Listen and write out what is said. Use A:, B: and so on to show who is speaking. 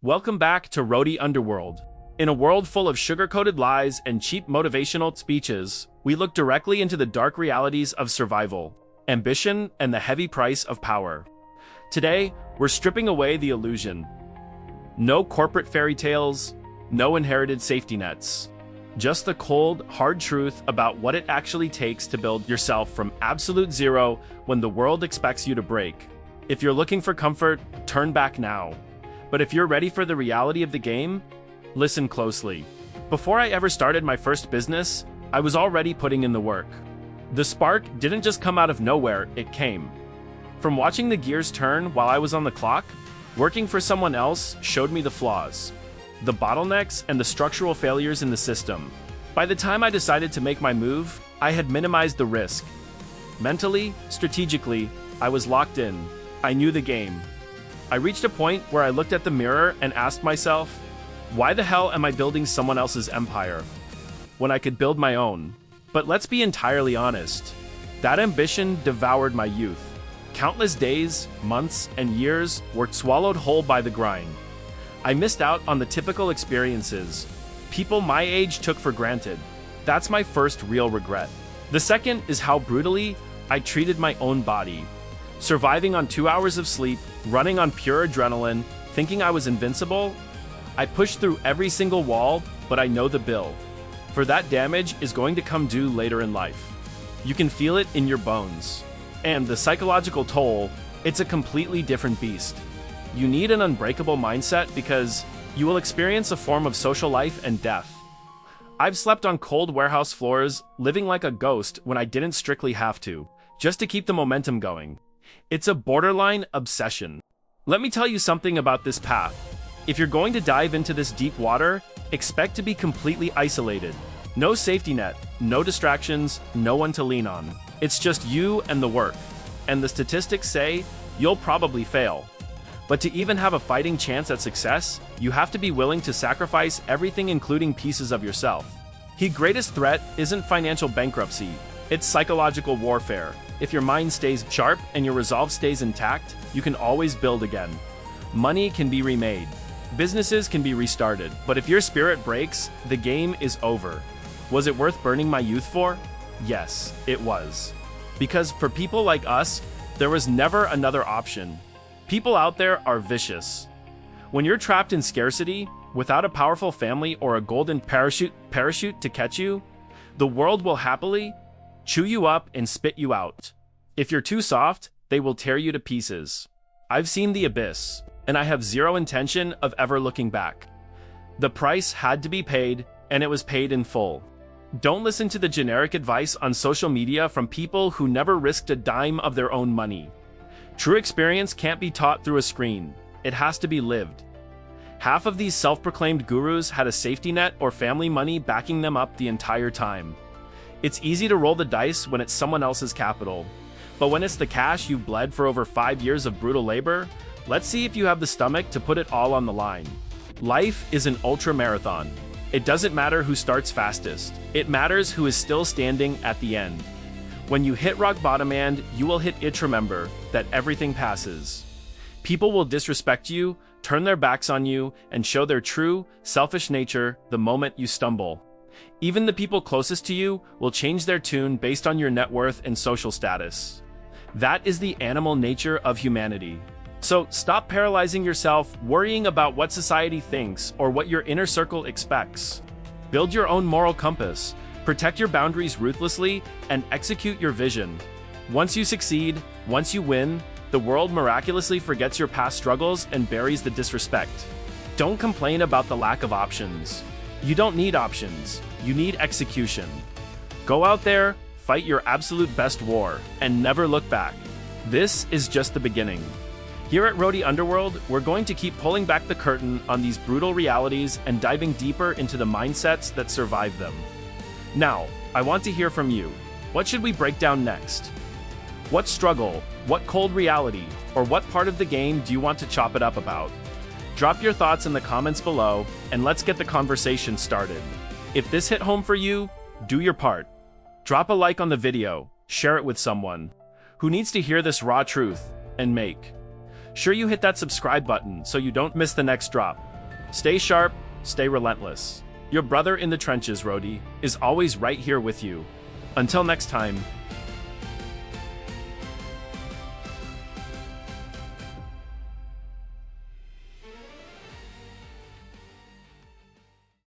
A: Welcome back to Underworld. In a world full of sugar-coated lies and cheap motivational speeches, we look directly into the dark realities of survival, ambition, and the heavy price of power. Today, we're stripping away the illusion. No corporate fairy tales, no inherited safety nets. Just the cold, hard truth about what it actually takes to build yourself from absolute zero when the world expects you to break. If you're looking for comfort, turn back now. But if you're ready for the reality of the game, listen closely. Before I ever started my first business, I was already putting in the work. The spark didn't just come out of nowhere, it came. From watching the gears turn while I was on the clock, working for someone else showed me the flaws, the bottlenecks, and the structural failures in the system. By the time I decided to make my move, I had minimized the risk. Mentally, strategically, I was locked in. I knew the game. I reached a point where I looked at the mirror and asked myself, why the hell am I building someone else's empire when I could build my own? But let's be entirely honest. That ambition devoured my youth. Countless days, months, and years were swallowed whole by the grind. I missed out on the typical experiences people my age took for granted. That's my first real regret. The second is how brutally I treated my own body. Surviving on 2 hours of sleep, running on pure adrenaline, thinking I was invincible. I pushed through every single wall, but I know the bill. For that damage is going to come due later in life. You can feel it in your bones. And the psychological toll, it's a completely different beast. You need an unbreakable mindset because you will experience a form of social life and death. I've slept on cold warehouse floors, living like a ghost when I didn't strictly have to, just to keep the momentum going. It's a borderline obsession. Let me tell you something about this path. If you're going to dive into this deep water, expect to be completely isolated. No safety net, no distractions, no one to lean on. It's just you and the work. And the statistics say you'll probably fail. But to even have a fighting chance at success, you have to be willing to sacrifice everything, including pieces of yourself. The greatest threat isn't financial bankruptcy, it's psychological warfare. If your mind stays sharp and your resolve stays intact, you can always build again. Money can be remade. Businesses can be restarted. But if your spirit breaks, the game is over. Was it worth burning my youth for? Yes, it was. Because for people like us, there was never another option. People out there are vicious. When you're trapped in scarcity, without a powerful family or a golden parachute to catch you, the world will happily chew you up and spit you out. If you're too soft, they will tear you to pieces. I've seen the abyss, and I have zero intention of ever looking back. The price had to be paid, and it was paid in full. Don't listen to the generic advice on social media from people who never risked a dime of their own money. True experience can't be taught through a screen. It has to be lived. Half of these self-proclaimed gurus had a safety net or family money backing them up the entire time. It's easy to roll the dice when it's someone else's capital. But when it's the cash you've bled for over 5 years of brutal labor, let's see if you have the stomach to put it all on the line. Life is an ultra marathon. It doesn't matter who starts fastest. It matters who is still standing at the end. When you hit rock bottom and you will hit it, remember that everything passes. People will disrespect you, turn their backs on you, and show their true, selfish nature the moment you stumble. Even the people closest to you will change their tune based on your net worth and social status. That is the animal nature of humanity. So stop paralyzing yourself, worrying about what society thinks or what your inner circle expects. Build your own moral compass, protect your boundaries ruthlessly, and execute your vision. Once you succeed, once you win, the world miraculously forgets your past struggles and buries the disrespect. Don't complain about the lack of options. You don't need options, you need execution. Go out there, fight your absolute best war, and never look back. This is just the beginning. Here at Underworld, we're going to keep pulling back the curtain on these brutal realities and diving deeper into the mindsets that survive them. Now, I want to hear from you. What should we break down next? What struggle, what cold reality, or what part of the game do you want to chop it up about? Drop your thoughts in the comments below, and let's get the conversation started. If this hit home for you, do your part. Drop a like on the video, share it with someone who needs to hear this raw truth, and make sure you hit that subscribe button so you don't miss the next drop. Stay sharp, stay relentless. Your brother in the trenches, Rhodey, is always right here with you. Until next time,